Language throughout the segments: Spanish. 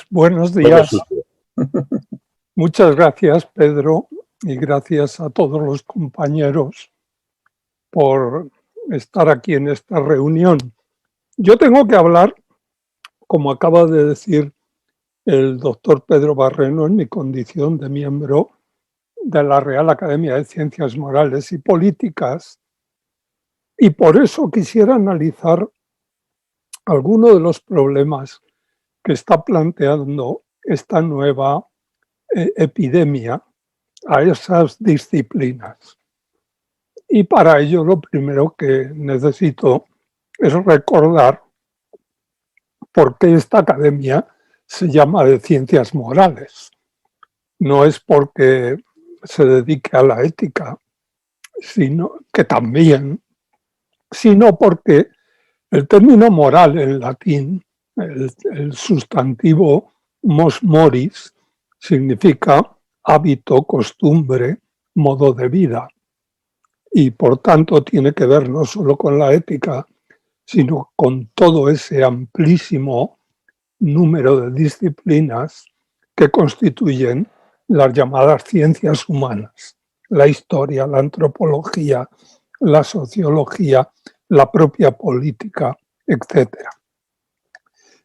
buenos días. Muchas gracias, Pedro, y gracias a todos los compañeros por estar aquí en esta reunión. Yo tengo que hablar, como acaba de decir el doctor Pedro Barreno, en mi condición de miembro de la Real Academia de Ciencias Morales y Políticas, y por eso quisiera analizar algunos de los problemas que está planteando esta nueva epidemia a esas disciplinas. Y para ello lo primero que necesito es recordar por qué esta academia se llama de Ciencias Morales. No es porque se dedique a la ética, sino que también, sino porque el término moral en latín, el sustantivo mos moris, significa hábito, costumbre, modo de vida. Y por tanto tiene que ver no solo con la ética, sino con todo ese amplísimo número de disciplinas que constituyen las llamadas ciencias humanas: la historia, la antropología, la sociología, la propia política, etc.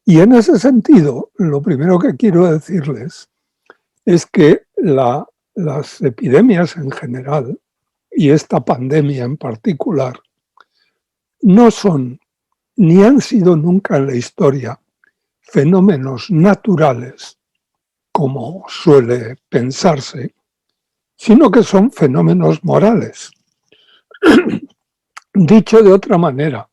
Y en ese sentido, lo primero que quiero decirles es que las epidemias en general, y esta pandemia en particular, no son ni han sido nunca en la historia fenómenos naturales, como suele pensarse, sino que son fenómenos morales. Dicho de otra manera,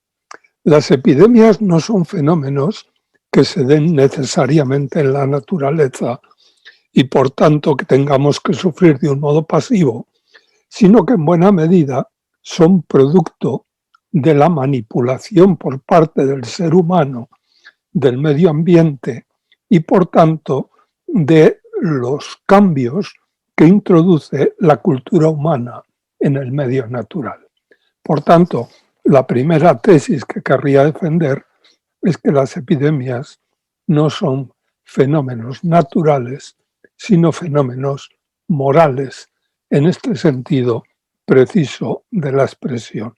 las epidemias no son fenómenos que se den necesariamente en la naturaleza y por tanto que tengamos que sufrir de un modo pasivo, sino que en buena medida son producto de la manipulación por parte del ser humano del medio ambiente y por tanto de los cambios que introduce la cultura humana en el medio natural. Por tanto, la primera tesis que querría defender es que las epidemias no son fenómenos naturales, sino fenómenos morales, en este sentido preciso de la expresión.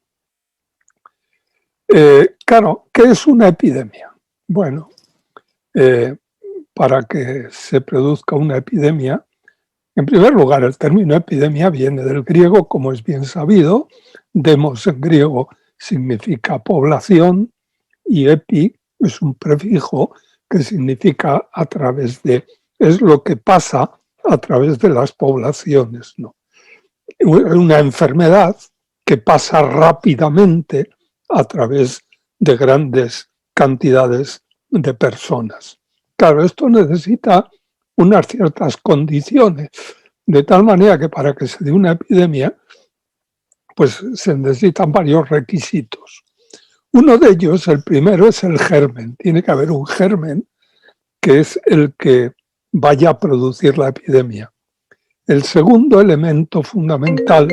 Claro, ¿qué es una epidemia? Bueno, para que se produzca una epidemia, en primer lugar, el término epidemia viene del griego, como es bien sabido. Demos en griego significa población y epi es un prefijo que significa a través de, es lo que pasa a través de las poblaciones, ¿no? Una enfermedad que pasa rápidamente a través de grandes cantidades de personas. Claro, esto necesita unas ciertas condiciones, de tal manera que para que se dé una epidemia, pues se necesitan varios requisitos. Uno de ellos, el primero, es el germen. Tiene que haber un germen que es el que vaya a producir la epidemia. El segundo elemento fundamental,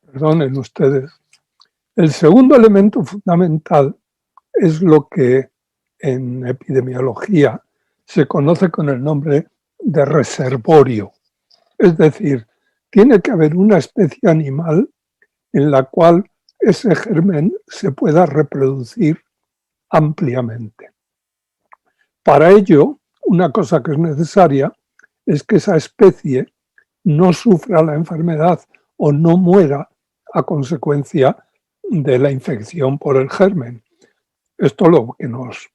perdonen ustedes, el segundo elemento fundamental es lo que en epidemiología se conoce con el nombre de reservorio. Es decir, tiene que haber una especie animal en la cual ese germen se pueda reproducir ampliamente. Para ello, una cosa que es necesaria es que esa especie no sufra la enfermedad o no muera a consecuencia de la infección por el germen. Esto lo que nos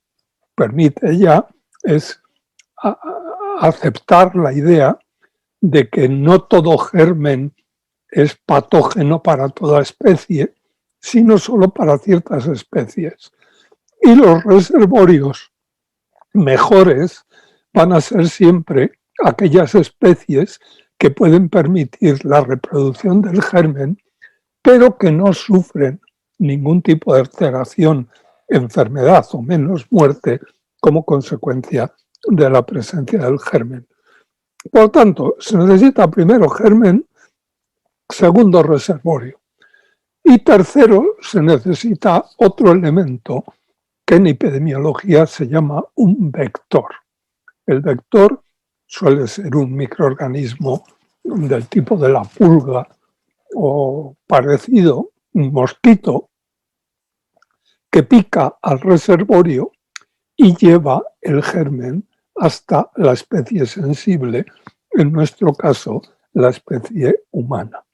permite ya es aceptar la idea de que no todo germen es patógeno para toda especie, sino solo para ciertas especies. Y los reservorios mejores van a ser siempre aquellas especies que pueden permitir la reproducción del germen, pero que no sufren ningún tipo de alteración, enfermedad o menos muerte como consecuencia de la presencia del germen. Por tanto, se necesita primero germen, segundo reservorio. Y tercero, se necesita otro elemento que en epidemiología se llama un vector. El vector suele ser un microorganismo del tipo de la pulga o parecido, un mosquito, que pica al reservorio y lleva el germen hasta la especie sensible, en nuestro caso, la especie humana.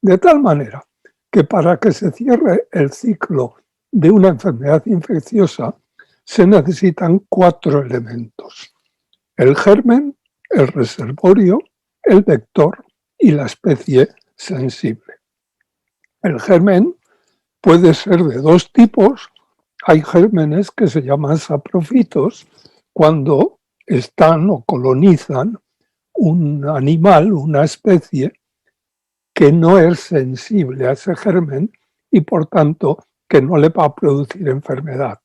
De tal manera que para que se cierre el ciclo de una enfermedad infecciosa se necesitan 4 elementos: el germen, el reservorio, el vector y la especie sensible. El germen puede ser de 2 tipos. Hay gérmenes que se llaman saprofitos cuando están o colonizan un animal, una especie, que no es sensible a ese germen y por tanto que no le va a producir enfermedad.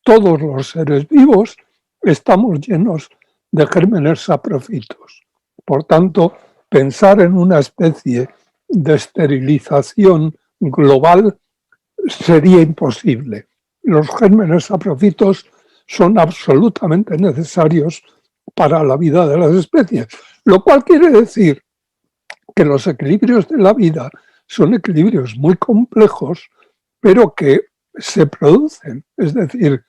Todos los seres vivos estamos llenos de gérmenes saprofitos. Por tanto, pensar en una especie de esterilización global sería imposible. Los gérmenes saprofitos son absolutamente necesarios para la vida de las especies, lo cual quiere decir que los equilibrios de la vida son equilibrios muy complejos, pero que se producen. Es decir,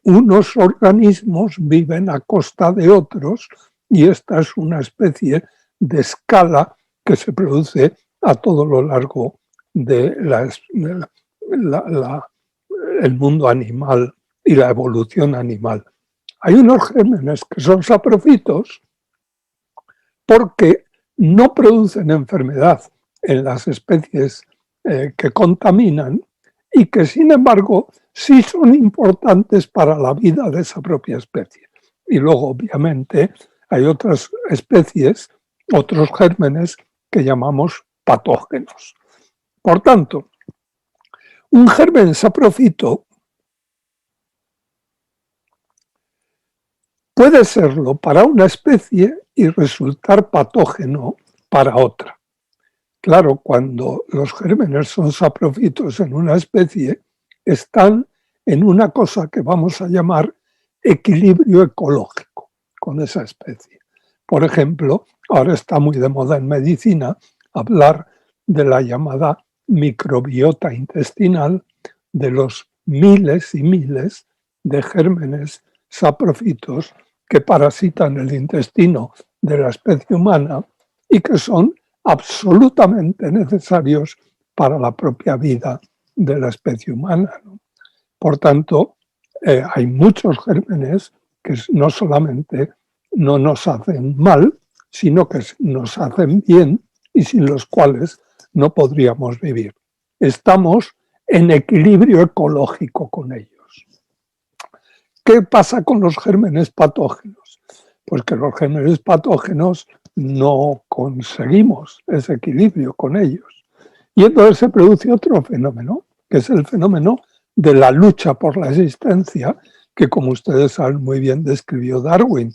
unos organismos viven a costa de otros y esta es una especie de escala que se produce a todo lo largo de el mundo animal y la evolución animal. Hay unos gérmenes que son saprofitos porque no producen enfermedad en las especies que contaminan y que, sin embargo, sí son importantes para la vida de esa propia especie. Y luego, obviamente, hay otras especies, otros gérmenes que llamamos patógenos. Por tanto, un germen saprofito puede serlo para una especie y resultar patógeno para otra. Claro, cuando los gérmenes son saprofitos en una especie, están en una cosa que vamos a llamar equilibrio ecológico con esa especie. Por ejemplo, ahora está muy de moda en medicina hablar de la llamada microbiota intestinal, de los miles y miles de gérmenes saprofitos que parasitan el intestino de la especie humana y que son absolutamente necesarios para la propia vida de la especie humana, ¿no? Por tanto, hay muchos gérmenes que no solamente no nos hacen mal, sino que nos hacen bien y sin los cuales no podríamos vivir. Estamos en equilibrio ecológico con ellos. ¿Qué pasa con los gérmenes patógenos? Pues que los gérmenes patógenos no conseguimos ese equilibrio con ellos. Y entonces se produce otro fenómeno, que es el fenómeno de la lucha por la existencia, que como ustedes saben muy bien describió Darwin,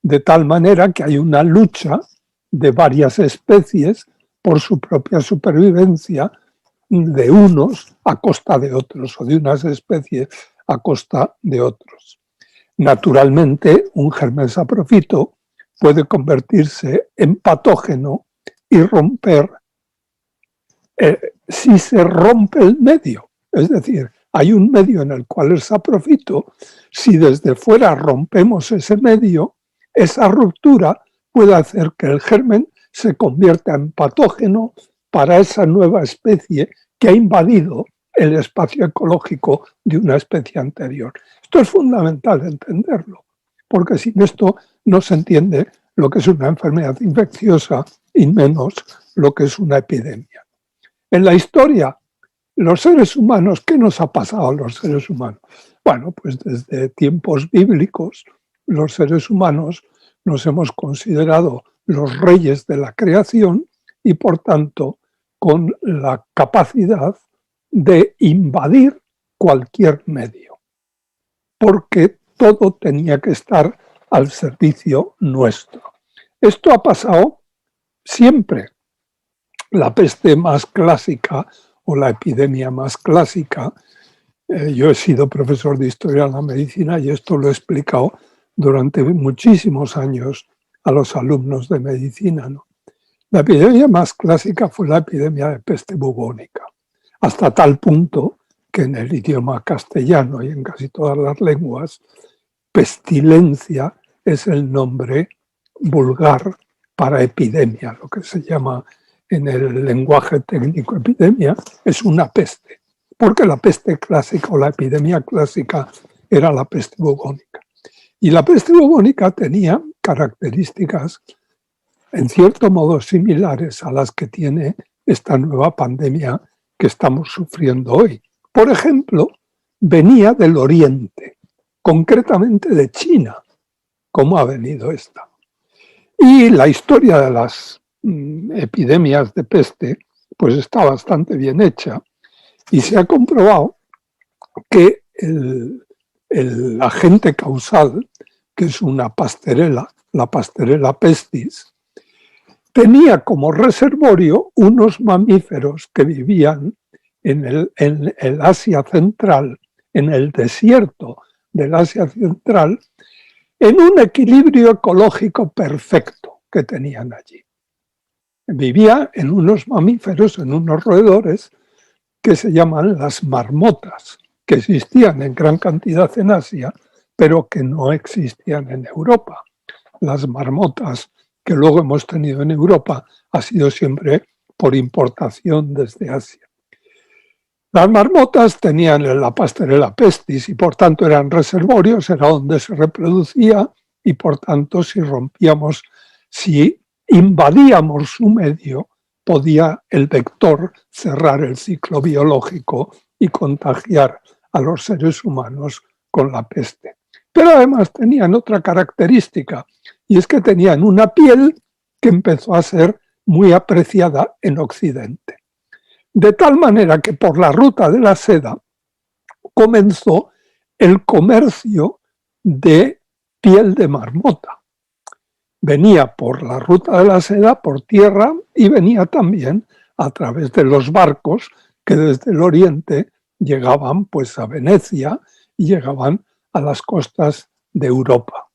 de tal manera que hay una lucha de varias especies por su propia supervivencia, de unos a costa de otros, o de unas especies a costa de otros. Naturalmente, un germen saprofito puede convertirse en patógeno y romper, si se rompe el medio, es decir, hay un medio en el cual es saprofito, si desde fuera rompemos ese medio, esa ruptura puede hacer que el germen se convierta en patógeno para esa nueva especie que ha invadido el espacio ecológico de una especie anterior. Esto es fundamental entenderlo, porque sin esto no se entiende lo que es una enfermedad infecciosa y menos lo que es una epidemia. En la historia, los seres humanos, ¿qué nos ha pasado a los seres humanos? Bueno, pues desde tiempos bíblicos, los seres humanos nos hemos considerado los reyes de la creación y, por tanto, con la capacidad de invadir cualquier medio, porque todo tenía que estar al servicio nuestro. Esto ha pasado siempre. La peste más clásica o la epidemia más clásica Yo he sido profesor de Historia de la Medicina y esto lo he explicado durante muchísimos años a los alumnos de medicina, ¿no? La epidemia más clásica fue la epidemia de peste bubónica, hasta tal punto que en el idioma castellano y en casi todas las lenguas, pestilencia es el nombre vulgar para epidemia, lo que se llama en el lenguaje técnico epidemia, es una peste, porque la peste clásica o la epidemia clásica era la peste bubónica. Y la peste bubónica tenía características en cierto modo similares a las que tiene esta nueva pandemia que estamos sufriendo hoy. Por ejemplo, venía del Oriente, concretamente de China, como ha venido esta. Y la historia de las epidemias de peste pues está bastante bien hecha y se ha comprobado que el agente causal, que es una pastorela, la Pastorela pestis, tenía como reservorio unos mamíferos que vivían en el Asia Central, en el desierto del Asia Central, en un equilibrio ecológico perfecto que tenían allí. Vivía en unos mamíferos, en unos roedores que se llaman las marmotas, que existían en gran cantidad en Asia, pero que no existían en Europa. Las marmotas que luego hemos tenido en Europa ha sido siempre por importación desde Asia. Las marmotas tenían la Pastorela pestis y por tanto eran reservorios, era donde se reproducía y por tanto si invadíamos su medio, podía el vector cerrar el ciclo biológico y contagiar a los seres humanos con la peste. Pero además tenían otra característica, y es que tenían una piel que empezó a ser muy apreciada en Occidente. De tal manera que por la ruta de la seda comenzó el comercio de piel de marmota. Venía por la ruta de la seda, por tierra, y venía también a través de los barcos que desde el oriente llegaban pues a Venecia y llegaban a las costas de Europa.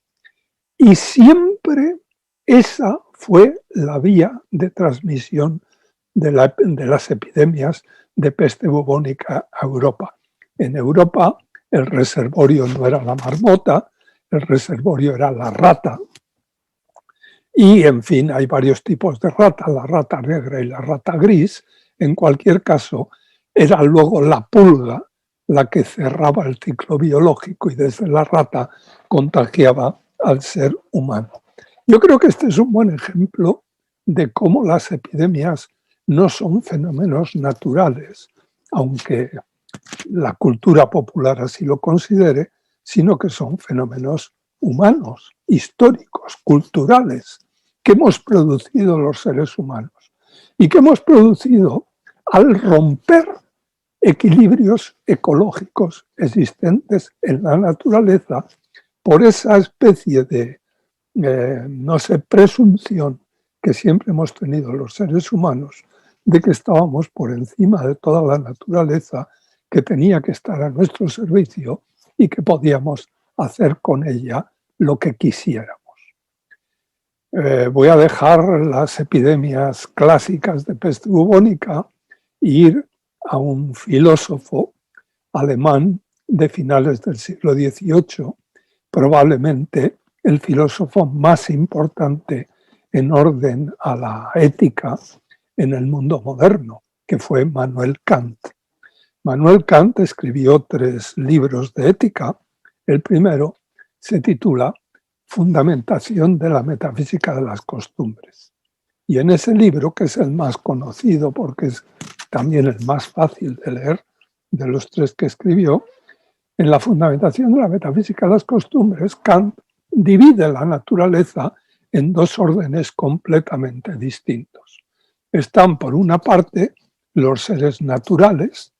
Y siempre esa fue la vía de transmisión de las epidemias de peste bubónica a Europa. En Europa el reservorio no era la marmota, el reservorio era la rata. Y, en fin, hay varios tipos de rata, la rata negra y la rata gris. En cualquier caso, era luego la pulga la que cerraba el ciclo biológico y desde la rata contagiaba al ser humano. Yo creo que este es un buen ejemplo de cómo las epidemias no son fenómenos naturales, aunque la cultura popular así lo considere, sino que son fenómenos humanos, históricos, culturales, que hemos producido los seres humanos y que hemos producido al romper equilibrios ecológicos existentes en la naturaleza por esa especie de, presunción que siempre hemos tenido los seres humanos de que estábamos por encima de toda la naturaleza, que tenía que estar a nuestro servicio y que podíamos hacer con ella lo que quisiéramos. Voy a dejar las epidemias clásicas de peste bubónica e ir a un filósofo alemán de finales del siglo XVIII, probablemente el filósofo más importante en orden a la ética en el mundo moderno, que fue Manuel Kant. Manuel Kant escribió 3 libros de ética. El primero se titula Fundamentación de la metafísica de las costumbres. Y en ese libro, que es el más conocido porque es también el más fácil de leer de los 3 que escribió, en la fundamentación de la metafísica de las costumbres, Kant divide la naturaleza en 2 órdenes completamente distintos. Están, por una parte, los seres naturales,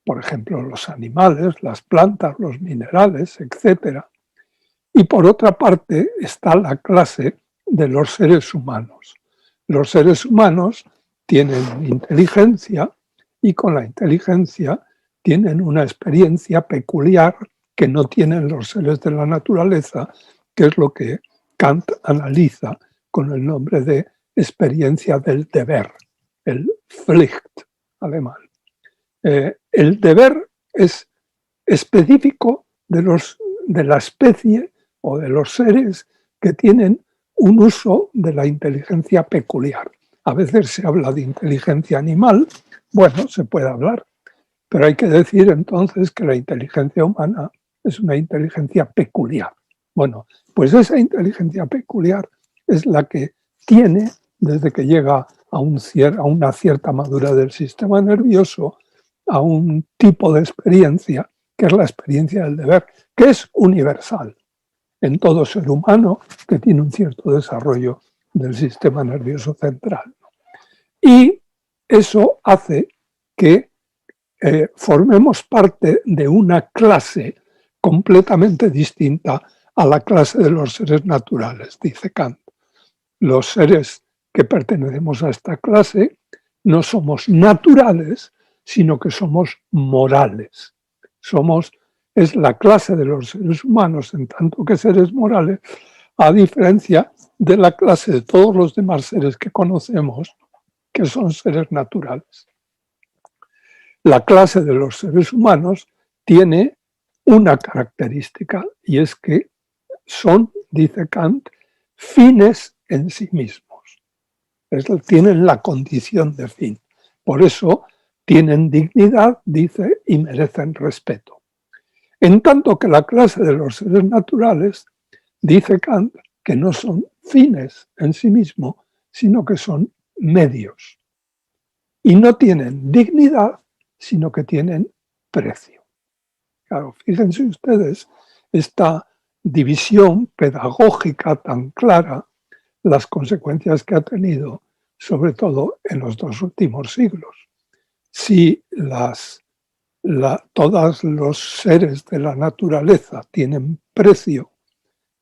por ejemplo, los animales, las plantas, los minerales, etc. Y por otra parte está la clase de los seres humanos. Los seres humanos tienen inteligencia y con la inteligencia tienen una experiencia peculiar que no tienen los seres de la naturaleza, que es lo que Kant analiza con el nombre de experiencia del deber, el Pflicht alemán. El deber es específico de la especie o de los seres que tienen un uso de la inteligencia peculiar. A veces se habla de inteligencia animal, bueno, se puede hablar, pero hay que decir entonces que la inteligencia humana es una inteligencia peculiar. Bueno, pues esa inteligencia peculiar es la que tiene, desde que llega a una cierta madurez del sistema nervioso, a un tipo de experiencia, que es la experiencia del deber, que es universal en todo ser humano que tiene un cierto desarrollo del sistema nervioso central. Y eso hace que formemos parte de una clase completamente distinta a la clase de los seres naturales, dice Kant. Los seres que pertenecemos a esta clase no somos naturales, sino que somos morales. Es la clase de los seres humanos en tanto que seres morales, a diferencia de la clase de todos los demás seres que conocemos, que son seres naturales. La clase de los seres humanos tiene una característica, y es que son, dice Kant, fines en sí mismos. Tienen la condición de fin. Por eso tienen dignidad, dice, y merecen respeto. En tanto que la clase de los seres naturales, dice Kant, que no son fines en sí mismos, sino que son medios. Y no tienen dignidad, sino que tienen precio. Claro, fíjense ustedes esta división pedagógica tan clara, las consecuencias que ha tenido, sobre todo en los 2 últimos siglos. Si todos los seres de la naturaleza tienen precio,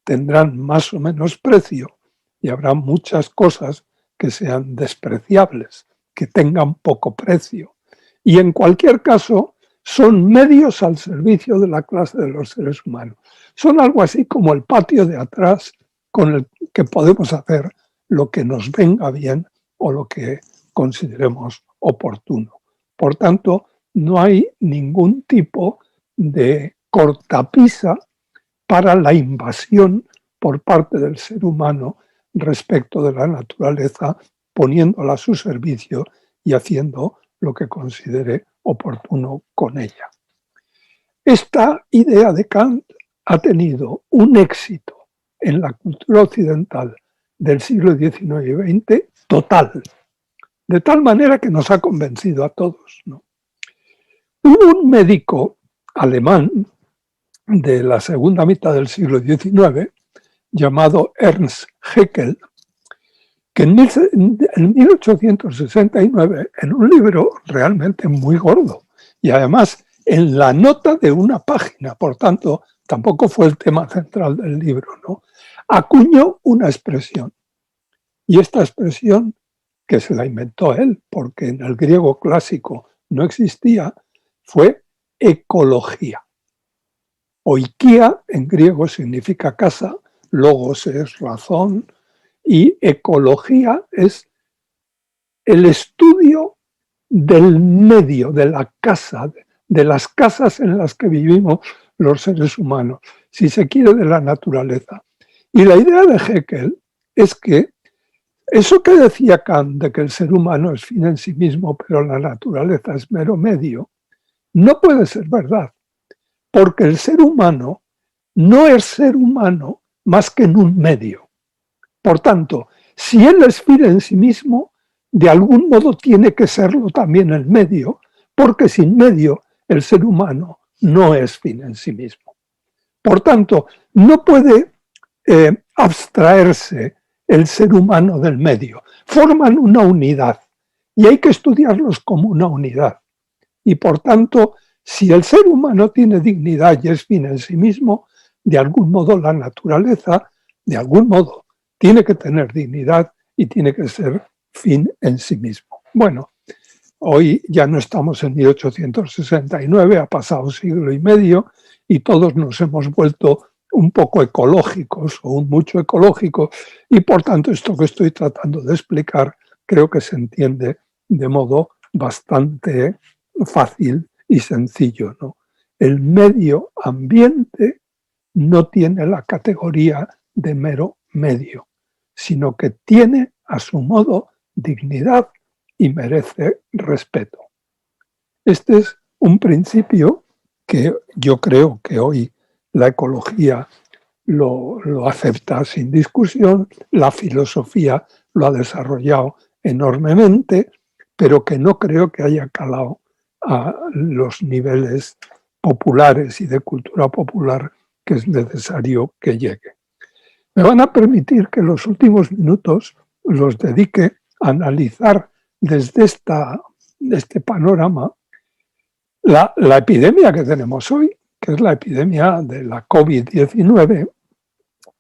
tendrán más o menos precio, y habrá muchas cosas que sean despreciables, que tengan poco precio. Y en cualquier caso, son medios al servicio de la clase de los seres humanos. Son algo así como el patio de atrás con el que podemos hacer lo que nos venga bien o lo que consideremos oportuno. Por tanto, no hay ningún tipo de cortapisa para la invasión por parte del ser humano respecto de la naturaleza, poniéndola a su servicio y haciendo lo que considere oportuno con ella. Esta idea de Kant ha tenido un éxito en la cultura occidental del siglo XIX y XX total, de tal manera que nos ha convencido a todos, ¿no? Hubo un médico alemán de la segunda mitad del siglo XIX, llamado Ernst Haeckel, que en 1869, en un libro realmente muy gordo, y además en la nota de una página, por tanto, tampoco fue el tema central del libro, ¿no?, acuñó una expresión. Y esta expresión, que se la inventó él, porque en el griego clásico no existía, fue ecología. Oikia en griego significa casa, logos es razón, y ecología es el estudio del medio, de la casa, de las casas en las que vivimos los seres humanos, si se quiere, de la naturaleza. Y la idea de Haeckel es que eso que decía Kant de que el ser humano es fin en sí mismo, pero la naturaleza es mero medio, no puede ser verdad, porque el ser humano no es ser humano más que en un medio. Por tanto, si él es fin en sí mismo, de algún modo tiene que serlo también el medio, porque sin medio el ser humano no es fin en sí mismo. Por tanto, no puede abstraerse el ser humano del medio. Forman una unidad y hay que estudiarlos como una unidad. Y por tanto, si el ser humano tiene dignidad y es fin en sí mismo, de algún modo la naturaleza, de algún modo, tiene que tener dignidad y tiene que ser fin en sí mismo. Bueno, Hoy ya no estamos en 1869, ha pasado siglo y medio y todos nos hemos vuelto un poco ecológicos o un mucho ecológicos y por tanto esto que estoy tratando de explicar creo que se entiende de modo bastante fácil y sencillo, ¿no? El medio ambiente no tiene la categoría de mero medio, sino que tiene a su modo dignidad y merece respeto. Este es un principio que yo creo que hoy la ecología lo acepta sin discusión, la filosofía lo ha desarrollado enormemente, pero que no creo que haya calado a los niveles populares y de cultura popular que es necesario que llegue. Me van a permitir que los últimos minutos los dedique a analizar desde este panorama la epidemia que tenemos hoy, que es la epidemia de la COVID-19.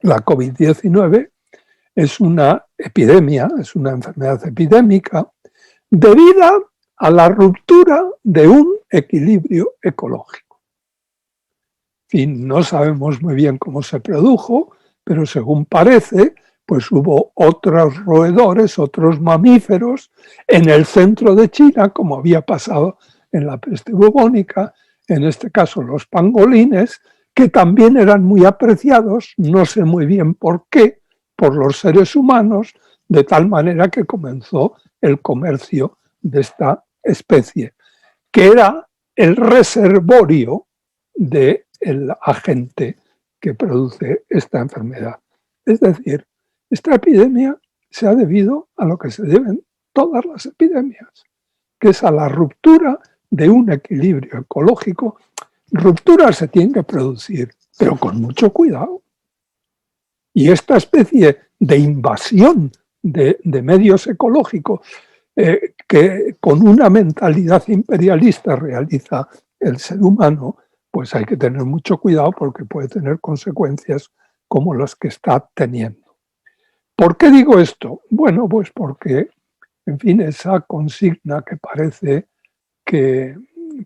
La COVID-19 es una epidemia, es una enfermedad epidémica debida a la ruptura de un equilibrio ecológico. En fin, no sabemos muy bien cómo se produjo, pero según parece, pues hubo otros roedores, otros mamíferos en el centro de China, como había pasado en la peste bubónica, en este caso los pangolines, que también eran muy apreciados, no sé muy bien por qué, por los seres humanos, de tal manera que comenzó el comercio de esta especie, que era el reservorio del agente que produce esta enfermedad. Es decir, esta epidemia se ha debido a lo que se deben todas las epidemias, que es a la ruptura de un equilibrio ecológico. Rupturas se tienen que producir, pero con mucho cuidado. Y esta especie de invasión de medios ecológicos que con una mentalidad imperialista realiza el ser humano, pues hay que tener mucho cuidado porque puede tener consecuencias como las que está teniendo. ¿Por qué digo esto? Bueno, pues porque, en fin, esa consigna que parece que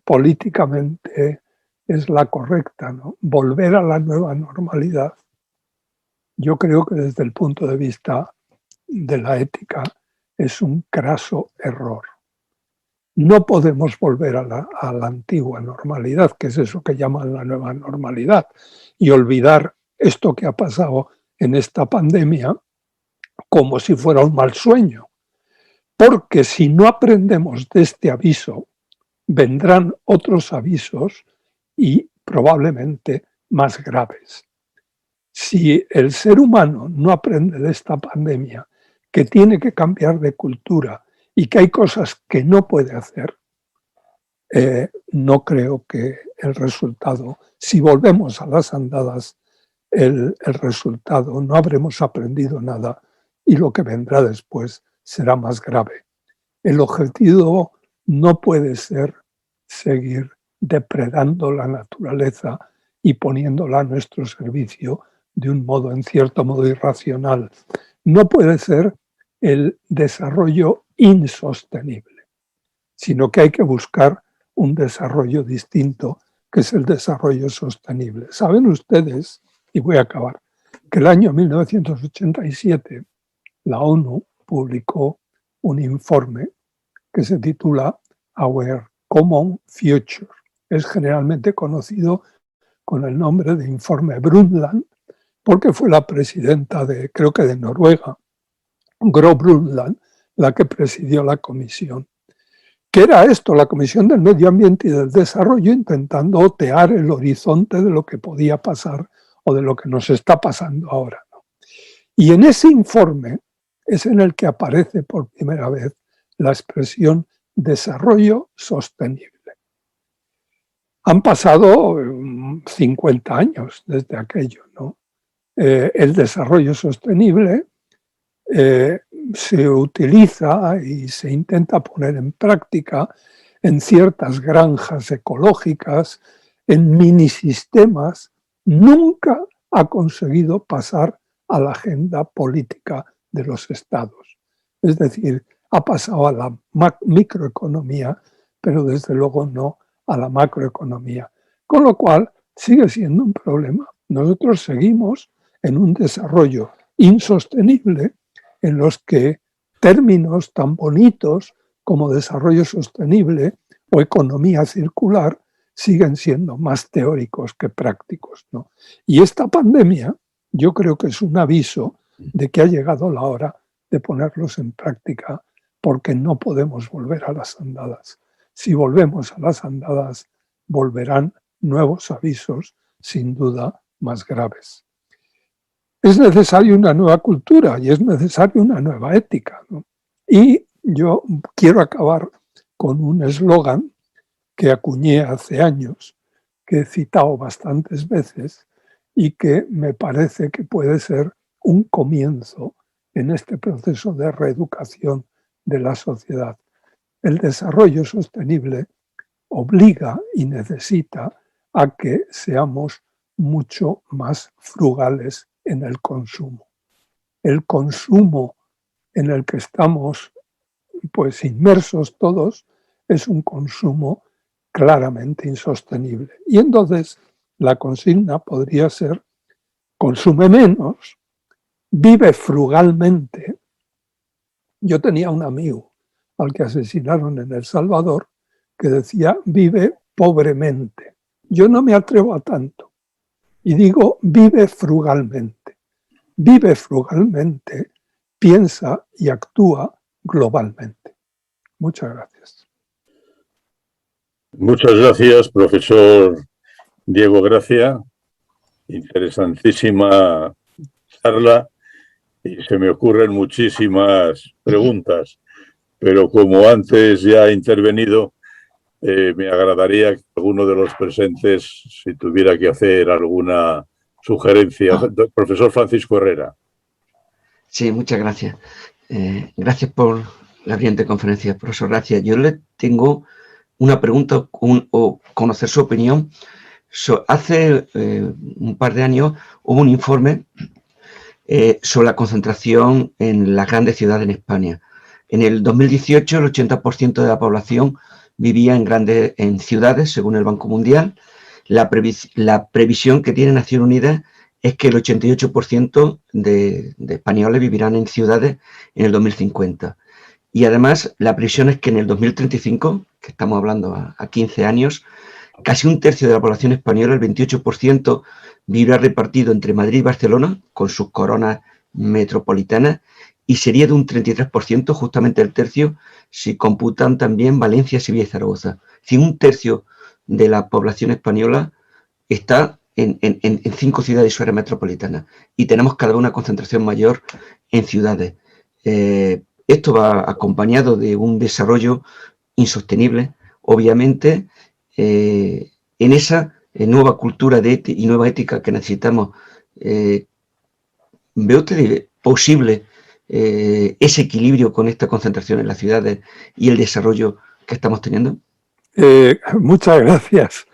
políticamente es la correcta, ¿no? Volver a la nueva normalidad. Yo creo que desde el punto de vista de la ética es un craso error. No podemos volver a la antigua normalidad, que es eso que llaman la nueva normalidad, y olvidar esto que ha pasado en esta pandemia como si fuera un mal sueño. Porque si no aprendemos de este aviso, vendrán otros avisos y probablemente más graves. Si el ser humano no aprende de esta pandemia, que tiene que cambiar de cultura y que hay cosas que no puede hacer, no creo que el resultado, si volvemos a las andadas, el resultado no habremos aprendido nada y lo que vendrá después será más grave. El objetivo no puede ser seguir depredando la naturaleza y poniéndola a nuestro servicio de un modo, en cierto modo, irracional. No puede ser el desarrollo insostenible, sino que hay que buscar un desarrollo distinto, que es el desarrollo sostenible. Saben ustedes, y voy a acabar, que el año 1987 la ONU publicó un informe que se titula Our Common Future. Es generalmente conocido con el nombre de informe Brundtland, porque fue la presidenta creo que de Noruega, Gro Brundtland, la que presidió la comisión. ¿Qué era esto? La Comisión del Medio Ambiente y del Desarrollo, intentando otear el horizonte de lo que podía pasar o de lo que nos está pasando ahora, ¿no? Y en ese informe es en el que aparece por primera vez la expresión desarrollo sostenible. Han pasado 50 años desde aquello, ¿no? El desarrollo sostenible se utiliza y se intenta poner en práctica en ciertas granjas ecológicas, en minisistemas. Nunca ha conseguido pasar a la agenda política de los estados. Es decir, ha pasado a la microeconomía, pero desde luego no a la macroeconomía. Con lo cual sigue siendo un problema. Nosotros seguimos en un desarrollo insostenible en los que términos tan bonitos como desarrollo sostenible o economía circular siguen siendo más teóricos que prácticos, ¿no? Y esta pandemia yo creo que es un aviso de que ha llegado la hora de ponerlos en práctica, porque no podemos volver a las andadas. Si volvemos a las andadas, volverán nuevos avisos, sin duda, más graves. Es necesaria una nueva cultura y es necesaria una nueva ética, ¿no? Y yo quiero acabar con un eslogan que acuñé hace años, que he citado bastantes veces y que me parece que puede ser un comienzo en este proceso de reeducación de la sociedad. El desarrollo sostenible obliga y necesita a que seamos mucho más frugales en el consumo. El consumo en el que estamos pues inmersos todos es un consumo claramente insostenible. Y entonces la consigna podría ser: consume menos, vive frugalmente. Yo tenía un amigo al que asesinaron en El Salvador que decía: vive pobremente. Yo no me atrevo a tanto y digo: vive frugalmente. Vive frugalmente, piensa y actúa globalmente. Muchas gracias. Muchas gracias, profesor Diego Gracia. Interesantísima charla y se me ocurren muchísimas preguntas, pero como antes ya ha intervenido, me agradaría que alguno de los presentes, si tuviera que hacer alguna sugerencia. Profesor Francisco Herrera. Sí, muchas gracias. Gracias por la brillante conferencia, profesor Gracia. Yo le tengo una pregunta o conocer su opinión. Hace un par de años hubo un informe sobre la concentración en las grandes ciudades en España. En el 2018 el 80% de la población vivía en ciudades, según el Banco Mundial. La previsión que tiene Naciones Unidas es que el 88% de españoles vivirán en ciudades en el 2050. Y además la previsión es que en el 2035, que estamos hablando a 15 años, casi un tercio de la población española, el 28%, vivirá repartido entre Madrid y Barcelona, con sus coronas metropolitanas, y sería de un 33%, justamente el tercio, si computan también Valencia, Sevilla y Zaragoza. Es decir, un tercio de la población española está en 5 ciudades y su área metropolitana, y tenemos cada vez una concentración mayor en ciudades. Esto va acompañado de un desarrollo insostenible, obviamente. En esa nueva cultura y nueva ética que necesitamos, ¿ve usted posible ese equilibrio con esta concentración en las ciudades y el desarrollo que estamos teniendo? Muchas gracias.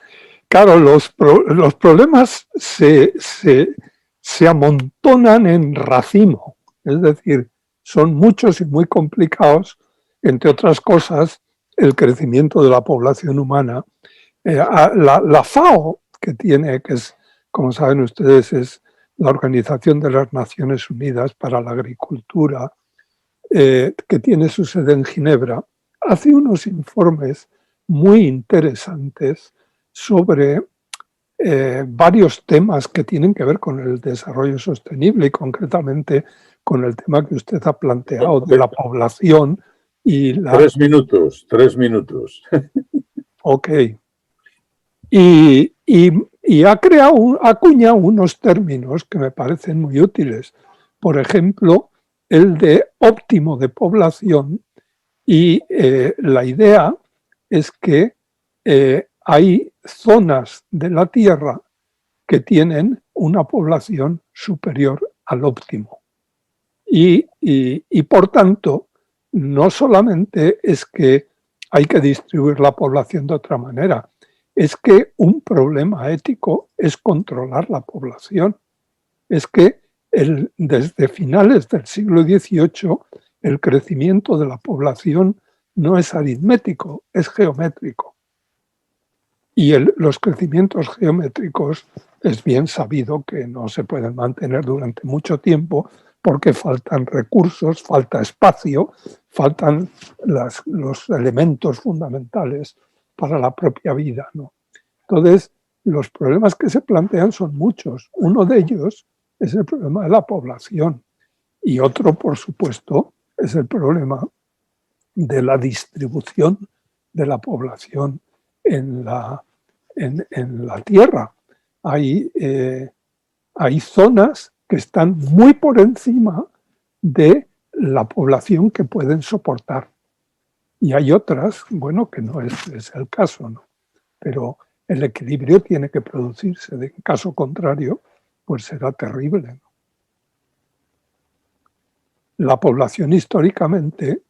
Claro, los problemas se amontonan en racimo, es decir, son muchos y muy complicados, entre otras cosas, el crecimiento de la población humana. La FAO, que es, como saben ustedes, es la Organización de las Naciones Unidas para la Agricultura, que tiene su sede en Ginebra, hace unos informes muy interesantes sobre varios temas que tienen que ver con el desarrollo sostenible y concretamente con el tema que usted ha planteado de la población y la... 3 minutos, 3 minutos. Ok. Y ha acuñado unos términos que me parecen muy útiles. Por ejemplo, el de óptimo de población, y la idea es que hay zonas de la Tierra que tienen una población superior al óptimo. Y por tanto, no solamente es que hay que distribuir la población de otra manera, es que un problema ético es controlar la población. Es que desde finales del siglo XVIII el crecimiento de la población no es aritmético, es geométrico. Y los crecimientos geométricos es bien sabido que no se pueden mantener durante mucho tiempo porque faltan recursos, falta espacio, faltan los elementos fundamentales para la propia vida, ¿no? Entonces, los problemas que se plantean son muchos. Uno de ellos es el problema de la población y otro, por supuesto, es el problema de la distribución de la población en la Tierra. Hay zonas que están muy por encima de la población que pueden soportar. Y hay otras, bueno, que no es el caso, ¿no? Pero el equilibrio tiene que producirse. En caso contrario, pues será terrible, ¿no? La población históricamente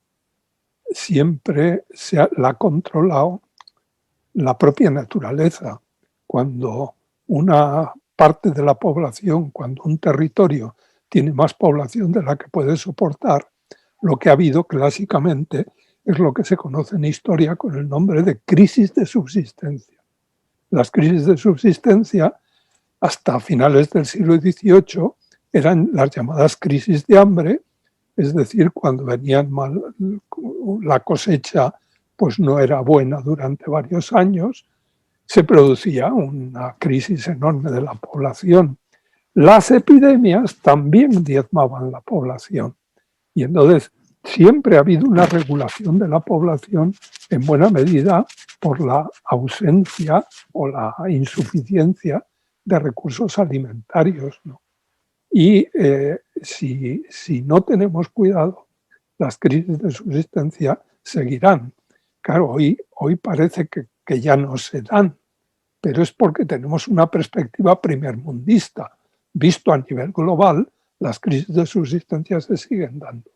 siempre la ha controlado la propia naturaleza. Cuando una parte de la población, cuando un territorio tiene más población de la que puede soportar, lo que ha habido clásicamente es lo que se conoce en historia con el nombre de crisis de subsistencia. Las crisis de subsistencia, hasta finales del siglo XVIII, eran las llamadas crisis de hambre, es decir, cuando venían mal, la cosecha pues no era buena durante varios años, se producía una crisis enorme de la población. Las epidemias también diezmaban la población y entonces siempre ha habido una regulación de la población en buena medida por la ausencia o la insuficiencia de recursos alimentarios, ¿no? Y si no tenemos cuidado, las crisis de subsistencia seguirán. Claro, hoy parece que ya no se dan, pero es porque tenemos una perspectiva primermundista. Visto a nivel global, las crisis de subsistencia se siguen dando.